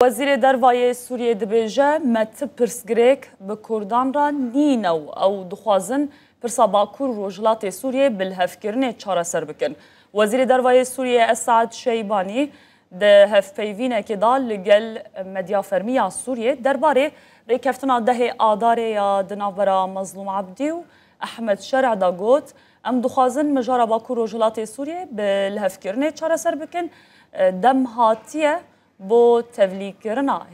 وزیر دروای سوریه دبیجه مت پرسگریک به کردان را نینو او دخوازن پرسا باکور روجلات سوریه بالهفکرن چاره سر بکن. وزیر دروای سوریه اسعد شیبانی ده هفپیوینه که دال لگل مدیا فرمیا سوریه درباره ریکفتنا ده آداره یا دنابرا مظلوم عبدی و احمد شرع دا گوت ام دخوازن مجارا باکور روجلات سوریه بالهفکرن چاره سر بکن دم هاتیه بو تبلیغ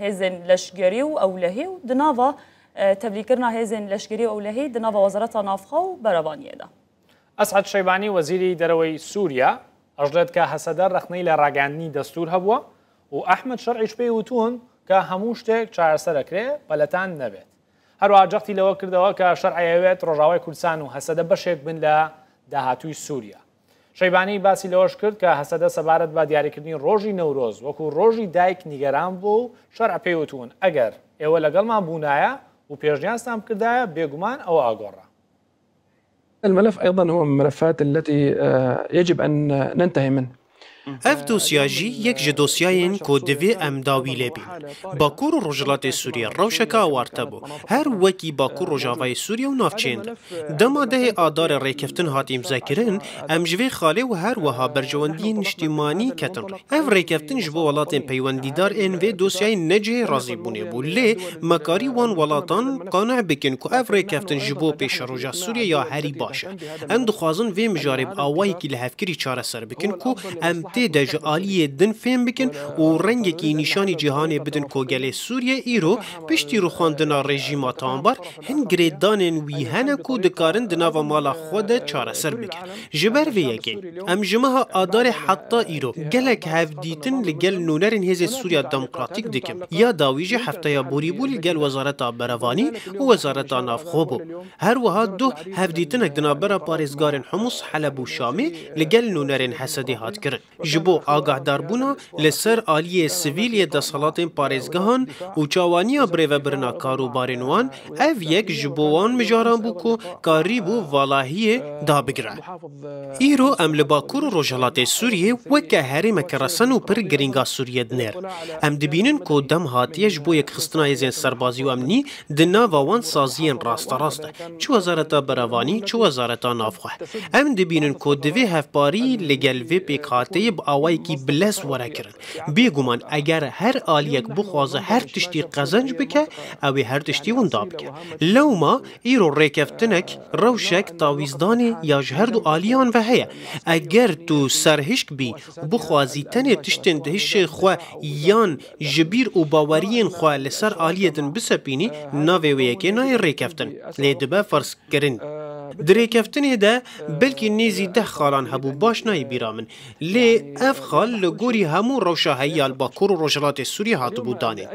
هزین لشگری و اولهی و دناوا تبلیغ هزین لشگری و اولهی دناوا وزارت نافخه و برابانیه ده. اسعد شیبانی وزیری دروی سوریا اجرد که حسدر رخنی لراگانی دستور هبوا و احمد شرعیش بیوتون که هموشتک چهار سرکره بلتان نبید. هر واجهتی لوا کرده که شرعیت رجاوی کردستان و حسد بشک بن ل دهاتوی سوریا. شیبانی باسی لەوەش کرد کە هەسەدە سەبارەت بە دیاریکردنی ڕۆژی نەورۆز وەکو ڕۆژی دایک نیگەران بوو شەرع پێیوتون ئەگەر ئێوە لەگەڵمان بوونایە و پێشنیازتان کردایە بێگومان ئەوە ئاگۆڕە. الملف أيضا هو من الملفات التي يجب أن ننتهي منه. اف دوسیاجی یک ج دوسیاین کو دوی ام داوی لبی باکور روجلات سوریه روشکا وارته بو هر وکی باکور روجاوای سوریه و نافچیند دما ده آدار ریکفتن هاتیم ذکرن ام جوی خاله و هر وها برجواندی نشتیمانی کتن اف ریکفتن جبو ولاتن پیوندیدار ان و دوسیای نجه رازی بونه بو لی مکاری وان ولاتان قانع بکن کو اف ریکفتن جبو پیش روجا سوریه یا هری باشه ام دخوازن و مجارب آوایی که لحفکری چاره سر بکن کو ام دج عالیه دن فهم بکن و رنگ کی نشانی جهانی بدن کوگل سوریه ایرو پشتی رو خواندن رژیم تامبر هن گریدان وی هن کو دکارن دناو مالا خود چاره سر بکن جبر وی یکی ام جمعه آدار حتی ایرو گلک هفدیتن لگل نونرن هز سوریا دموکراتیک دکم یا داویج هفته یا بوری بول گل وزارت بروانی و وزارت نافخو بو هر وها دو هفدیتن دنابرا پارێزگارên حمص حلب و شامی لگل نونرن حسدی هات کرد جبو آگاه داربونا لسر آلیه سویلی دستالاتین پارێزگهان و چاوانیا بریو برنا کاروبارین وان او یک جبوان مجاران بو کو کاری بو والاییه دا بگره. ایرو ام لباکور روجهلات سوریه وکه هری مکرسن و پر گرینگا سوریه دنر. ام دبینن کو دم هاتیه جبو یک خستنای زین سربازی و امنی دنا وان سازین راست راسته. چو وزارت بروانی چو وزارت نافخه. ام دبینن کو دوی هفباری لگل وی پیکاته با آوایی کی بلس وره کرن. بیگمان اگر هر آلیک بخوازه هر تشتی قزنج بکه اوی هر تشتی وندا بکه. لو ما ایرو ریکفتنک روشک تاویزدانی یا جهرد آلیان و هیا. اگر تو سرهشک بی بخوازی تنه تشتن دهش خوا یان جبیر و باورین خوا لسر آلیتن بسپینی ناوی ویکی نای ریکفتن. لیدبه فرض کرن. دریکفتنی ده بلکی نیزی ده خالان هبو باش نای بیرامن. لی اف خال لگوری همو روشا هیال باکور و روجلات سوری هاتو بودانه.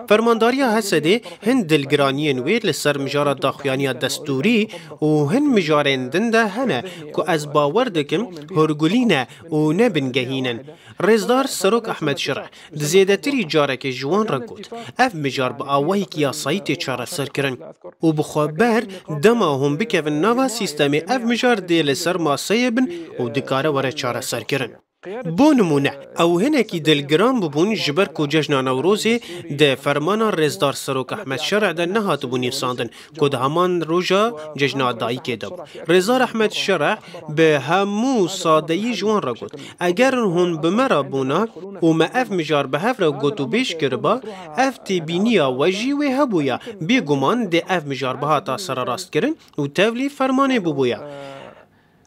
فرمانداریا حسده هن دلگرانین ویر لسر مجارا داخویانی دستوری و هن مجارین دنده هنه که از باور دکم هرگولینه و نبنگهینن. رزدار سروک احمد شرع دزیده تری جاره که جوان را گود. اف مجار با آواهی که یاسایت چاره سر کرن و بخوابر دما هم بکون نوا سیستمی اف مجار دیل سر ماسه بن و دکاره وره چاره سر کرن. بو نمونه او هنکی دلگرام ببون جبر کو جشن نوروزی ده فرمان رزدار سروک احمد شرع ده نهات بونی ساندن کو ده همان روژا جشن دایی که دب رزدار احمد شرع به همو سادهی جوان را گود اگر هون بمرا بونا و ما اف مجار به هف را گوتو بیش کربا اف تبینیا وجی و هبویا بیگمان ده اف مجار به تا سر راست کرن و تولی فرمان ببویا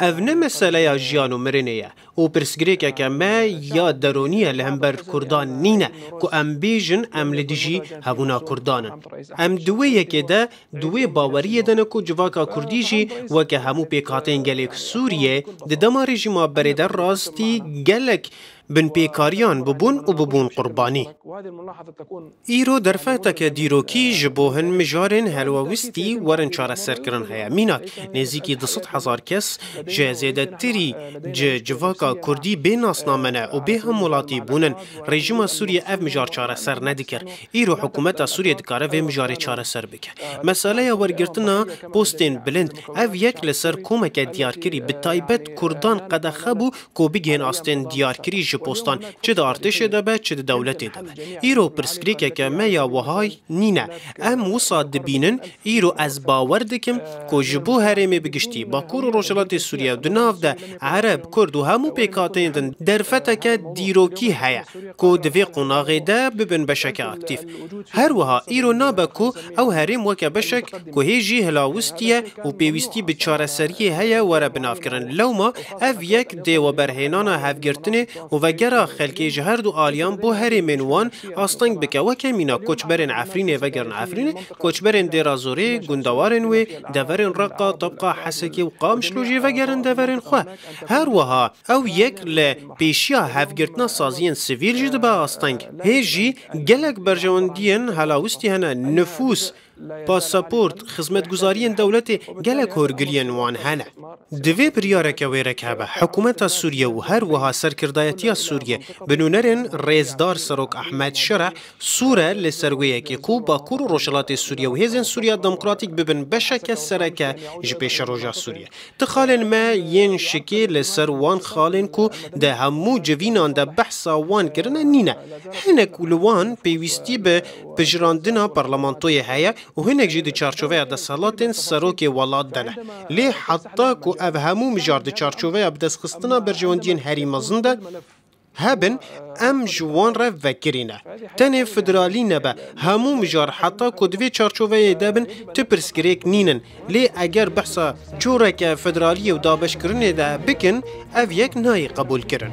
اف نه مسئله جیان و مرنه او پرسگریکه که ما یا درونیه لهمبر کردان نینه که ام بیجن ام لدیجی هبونا کردانن ام دویه که ده دوی باوریه دنه که جواکا کردیجی و که همو پیکاتین گلک سوریه ده دما رژیما بریده راستی گلک بن پیکاریان ببون و ببون قربانی. ایرو در فاتک دیروکی جبوهن مجارن هلووستی ورن چاره سرکرن هیا مینات نزیکی 200,000 کس جزیده تری جواکا کردی به ناسنامنه و به هم ولاتی بونن رژیم سوریه اف مجار چاره سر ندکر ایرو حکومت سوریه دکاره و مجار چاره سر بکه. مسئله ورگرتنا پوستین بلند اف یک لسر کومک دیارکری به تایبت کردان قد خبو کو بگین آستین دیارکری چه پستان چه دا ارتش دبه چه دا دولت دبه ایرو پرسکریک که ما یا وهای نینه ام وصاد دبینن ایرو از باور دکم که جبو هرمی بگشتی باکور و روجلات سوریه و ناف ده عرب کرد و همو پیکاتین دن درفته که دیروکی هیا که دوی قناغی ده ببن بشک اکتیف هر وها ایرو نابه که او هرم وکه بشک که هیجی هلاوستیه و پیوستی به چاره سریه هیا وره بناف کرن لوما او یک دیو برهنان هفگرتنه و وگره خلکی جهر دو آلیان بو هرمین وان آستنگ بکه وکه مینا کچبرن عفرینه وگرن عفرینه کچبرن دیرازوری گندوارن و دورن رقا طبقه حسکی و قامشلوجی وگرن دورن خواه هر وها او یک لپیشیا هفگرتنا سازین سویل جد با آستنگ هیجی گلک برجواندین هلاوستی هنه نفوس پاسپورت خدمتگزاری دولت گلک هرگلین وان هنه دوی پریارک ویرک هبه حکومت سوریه و هر وها سرکردایتی سوریه بنونرن ریزدار سروک احمد شرع سوره لسرویه که کو باکور و روشلات سوریه و هیزن سوریه دموکراتیک ببن بشک سرکه جپیش روژا سوریه تخالن ما ین شکی لسر وان خالن کو ده همو جوینان ده بحثا وان کرنه نینه هنک ولوان پیوستی به پجراندنا پارلمانتوی هیا و هنک جید چارچوه ده سالاتن سروک ولاد دنه لی حتی که او همو مجار ده چارچوه بدست خستنا برجواندین هری مزنده هبن ام جوان را وکرینه تنه فدرالی نبه همو مجار حتی که دوی چارچوه دابن تپرسکریک نینن لی اگر بحثا جورک فدرالی و دابش کرنه ده بکن او یک نای قبول کرن